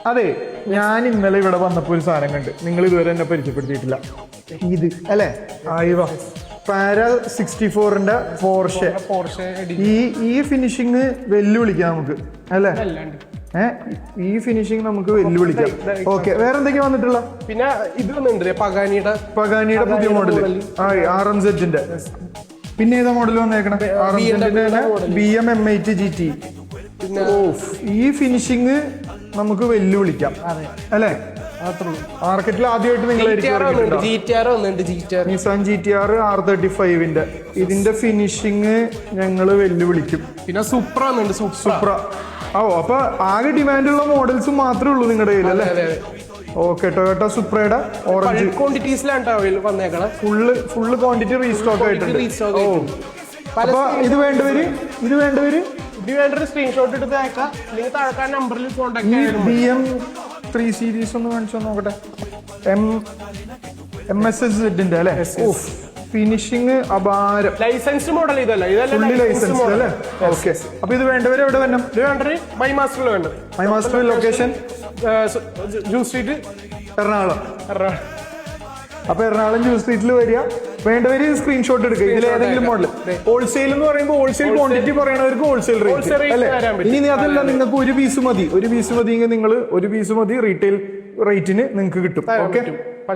അതെ, ഞാൻ ഇന്നലെ ഇവിടെ വന്നപ്പോ ഒരു സാധനം കണ്ട്, നിങ്ങൾ ഇതുവരെ എന്നെ പരിചയപ്പെടുത്തിയിട്ടില്ല. ഇത് അല്ലേ, ആയിവാ പാര 64ന്റെ പോർഷെ. ഈ ഫിനിഷിങ് വെല്ലുവിളിക്കാം നമുക്ക് അല്ലേ? ഈ ഫിനിഷിങ് നമുക്ക് വെല്ലുവിളിക്കാം. ഓക്കെ, വേറെ എന്തൊക്കെയാ വന്നിട്ടുള്ള? പിന്നെ ഇത് വന്നിട്ടുണ്ട് പഗാനിയുടെ പുതിയ മോഡൽ RMZ-ന്റെ. പിന്നെ ഏതാ മോഡൽ വന്നേക്കണം? BM M8 GT. ഈ ഫിനിഷിങ് നമുക്ക് വെല്ലുവിളിക്കാം അല്ലേ? മാർക്കറ്റിൽ ആദ്യമായിട്ട് നിങ്ങൾ നിസാൻ GTR R35ന്റെ ഇതിന്റെ ഫിനിഷിങ് ഞങ്ങള് വെല്ലുവിളിക്കും. പിന്നെ സൂപ്ര വന്നിട്ടുണ്ട്, സൂപ്ര. അപ്പൊ ആകെ ഡിമാൻഡുള്ള മോഡൽസ് മാത്രമേ ഉള്ളൂ നിങ്ങളുടെ കയ്യിൽ അല്ലേ? ഓക്കെ, ടൊയോട്ട സുപ്രയുടെ ഓറഞ്ച് ക്വാണ്ടിറ്റീസിലാണ് വന്നേക്കണം. ഫുള്ള് ക്വാണ്ടിറ്റി റീസ്റ്റോക്ക് ആയിട്ടുണ്ട്. അപ്പൊ ഇത് വേണ്ടവര് സ്ക്രീൻഷോട്ട് എടുത്ത് അയക്കാം, അല്ലെങ്കിൽ താഴെ നമ്പറിൽ കോൺടാക്ട് ചെയ്യാം. BM 3 സീരീസ് ഒന്ന് കാണിച്ചു നോക്കട്ടെ. MSZ-ന്റെ അല്ലേ? ഫിനിഷിങ് അപാരം. ലൈസൻസ് മോഡൽ ഇതല്ല, ഫുള്ളി ലൈസൻസ് അല്ലേ? ഓക്കെ, അപ്പൊ ഇത് വേണ്ടവര് എവിടെ വരണം? ഇത് വേണ്ടവര് മൈമാസ്റ്ററിൽ വേണ്ടത്. മൈമാസ്റ്റർ ലൊക്കേഷൻ ജൂസ് സ്ട്രീറ്റ്, എറണാകുളം. അപ്പൊ എറണാകുളം ജൂസ് സ്ട്രീറ്റിൽ വരിക. വേണ്ടവര് സ്ക്രീൻഷോട്ട് എടുക്കുക. ഇതിൽ ഏതെങ്കിലും മോഡൽ. ഹോൾസെയിൽ എന്ന് പറയുമ്പോൾ ഹോൾസെയിൽ ക്വാണ്ടിറ്റി പറയണവർക്ക് ഹോൾസെയിൽ റേറ്റ് അല്ലേ? ഇനി അതല്ല, നിങ്ങൾക്ക് ഒരു പീസ് മതി എങ്കിൽ നിങ്ങൾ ഒരു പീസ് മതി റീറ്റെയിൽ റേറ്റിന് നിങ്ങൾക്ക് കിട്ടും. ഓക്കെ.